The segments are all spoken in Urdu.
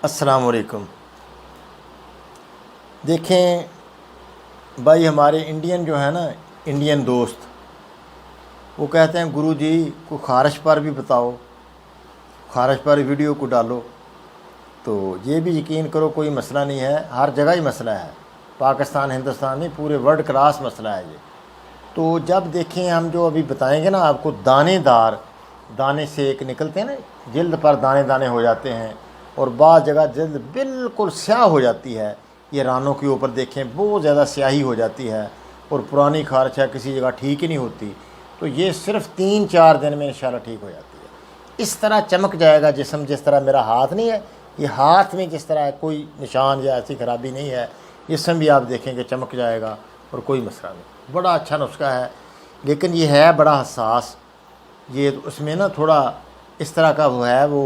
السلام علیکم۔ دیکھیں بھائی، ہمارے انڈین جو ہے نا، انڈین دوست، وہ کہتے ہیں گرو جی کو خارش پر بھی بتاؤ، خارش پر ویڈیو کو ڈالو۔ تو یہ بھی یقین کرو کوئی مسئلہ نہیں ہے، ہر جگہ ہی مسئلہ ہے، پاکستان ہندوستان نہیں، پورے ورلڈ کلاس مسئلہ ہے یہ۔ تو جب دیکھیں ہم جو ابھی بتائیں گے نا آپ کو، دانے دار دانے سے ایک نکلتے ہیں نا، جلد پر دانے دانے ہو جاتے ہیں، اور بعض جگہ جلد بالکل سیاہ ہو جاتی ہے، یہ رانوں کے اوپر دیکھیں بہت زیادہ سیاہی ہو جاتی ہے، اور پرانی خارش ہے کسی جگہ ٹھیک ہی نہیں ہوتی، تو یہ صرف 3-4 دن میں انشاءاللہ ٹھیک ہو جاتی ہے۔ اس طرح چمک جائے گا جسم، جس طرح میرا ہاتھ نہیں ہے، یہ ہاتھ میں جس طرح کوئی نشان یا ایسی خرابی نہیں ہے، جسم بھی آپ دیکھیں کہ چمک جائے گا اور کوئی مسئلہ نہیں۔ بڑا اچھا نسخہ ہے، لیکن یہ ہے بڑا حساس، یہ اس میں نا تھوڑا اس طرح کا وہ ہے، وہ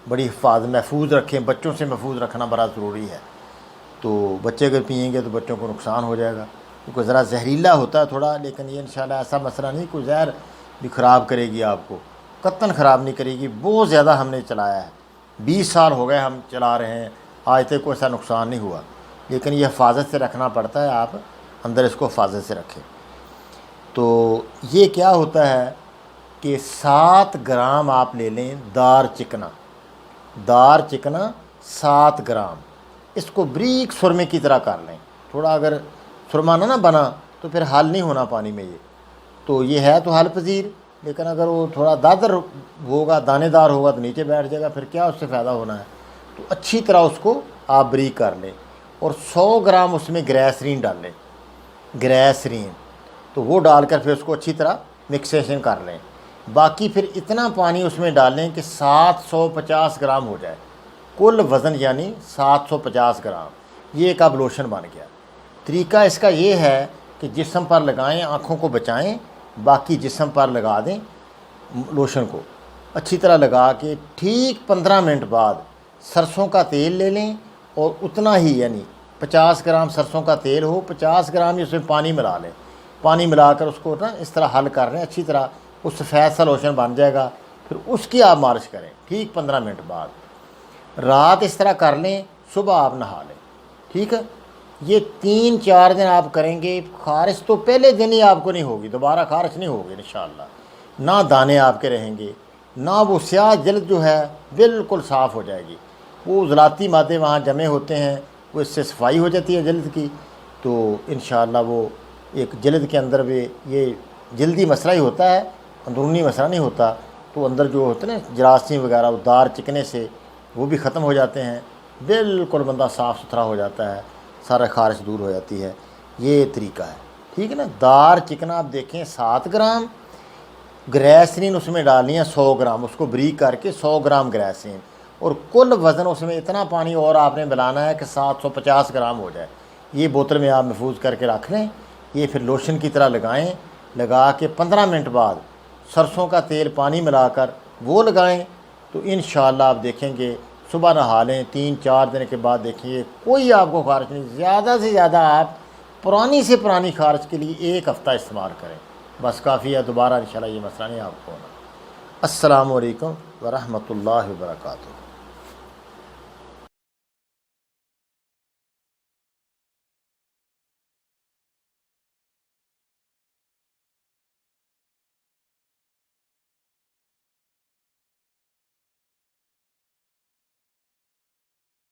بڑی محفوظ رکھیں، بچوں سے محفوظ رکھنا بڑا ضروری ہے۔ تو بچے اگر پئیں گے تو بچوں کو نقصان ہو جائے گا، کیونکہ ذرا زہریلا ہوتا ہے تھوڑا، لیکن یہ انشاءاللہ ایسا مسئلہ نہیں کوئی زہر بھی خراب کرے گی آپ کو، قطعاً خراب نہیں کرے گی۔ بہت زیادہ ہم نے چلایا ہے، 20 سال ہو گئے ہم چلا رہے ہیں، آج تک کوئی ایسا نقصان نہیں ہوا، لیکن یہ حفاظت سے رکھنا پڑتا ہے، آپ اندر اس کو حفاظت سے رکھیں۔ تو یہ کیا ہوتا ہے کہ 7 گرام آپ لے لیں دار چکنا 7 گرام، اس کو بریک سرمے کی طرح کر لیں۔ تھوڑا اگر سرما نہ بنا تو پھر حل نہیں ہونا پانی میں یہ، تو یہ ہے تو حل پذیر، لیکن اگر وہ تھوڑا دادر ہوگا، دانے دار ہوگا تو نیچے بیٹھ جائے گا، پھر کیا اس سے فائدہ ہونا ہے۔ تو اچھی طرح اس کو آپ بریک کر لیں، اور 100 گرام اس میں گریسرین ڈال لیں، گریسرین، تو وہ ڈال کر پھر اس کو اچھی طرح مکسیشن کر لیں۔ باقی پھر اتنا پانی اس میں ڈالیں کہ 750 گرام ہو جائے، کل وزن یعنی 750 گرام، یہ ایک اب لوشن بن گیا۔ طریقہ اس کا یہ ہے کہ جسم پر لگائیں، آنکھوں کو بچائیں، باقی جسم پر لگا دیں لوشن کو اچھی طرح لگا کے، ٹھیک 15 منٹ بعد سرسوں کا تیل لے لیں، اور اتنا ہی یعنی 50 گرام سرسوں کا تیل ہو، 50 گرام ہی اس میں پانی ملا لیں، پانی ملا کر اس کو نا اس طرح حل کر لیں اچھی طرح، وہ سفید سا لوشن بن جائے گا، پھر اس کی آپ مالش کریں ٹھیک 15 منٹ بعد، رات اس طرح کر لیں، صبح آپ نہا لیں، ٹھیک ہے۔ یہ 3-4 دن آپ کریں گے، خارش تو پہلے دن ہی آپ کو نہیں ہوگی، دوبارہ خارش نہیں ہوگی انشاءاللہ، نہ دانے آپ کے رہیں گے، نہ وہ سیاہ جلد جو ہے بالکل صاف ہو جائے گی، وہ ذراتی مادے وہاں جمع ہوتے ہیں، وہ اس سے صفائی ہو جاتی ہے جلد کی، تو انشاءاللہ وہ ایک جلد کے اندر بھی یہ جلدی مسئلہ ہی ہوتا ہے، اندرونی مسئلہ نہیں ہوتا، تو اندر جو ہوتے ہیں نا جراثیم وغیرہ، وہ دار چکنے سے وہ بھی ختم ہو جاتے ہیں، بالکل بندہ صاف ستھرا ہو جاتا ہے، سارا خارش دور ہو جاتی ہے۔ یہ طریقہ ہے، ٹھیک ہے نا۔ دار چکنا آپ دیکھیں 7 گرام، گریسرین اس میں ڈالنی ہے 100 گرام، اس کو بریک کر کے 100 گرام گریسرین، اور کل وزن اس میں اتنا پانی اور آپ نے ملانا ہے کہ 750 گرام ہو جائے۔ یہ بوتل میں آپ محفوظ کر کے رکھ لیں، یہ پھر لوشن کی طرح لگائیں، لگا کے 15 منٹ بعد سرسوں کا تیل پانی ملا کر وہ لگائیں، تو انشاءاللہ آپ دیکھیں گے صبح نہا لیں، 3-4 دن کے بعد دیکھیں کوئی آپ کو خارش نہیں، زیادہ سے زیادہ آپ پرانی سے پرانی خارش کے لیے 1 ہفتہ استعمال کریں، بس کافی ہے، دوبارہ انشاءاللہ یہ مسئلہ نہیں آپ کو ہونا۔ السلام علیکم ورحمۃ اللہ وبرکاتہ۔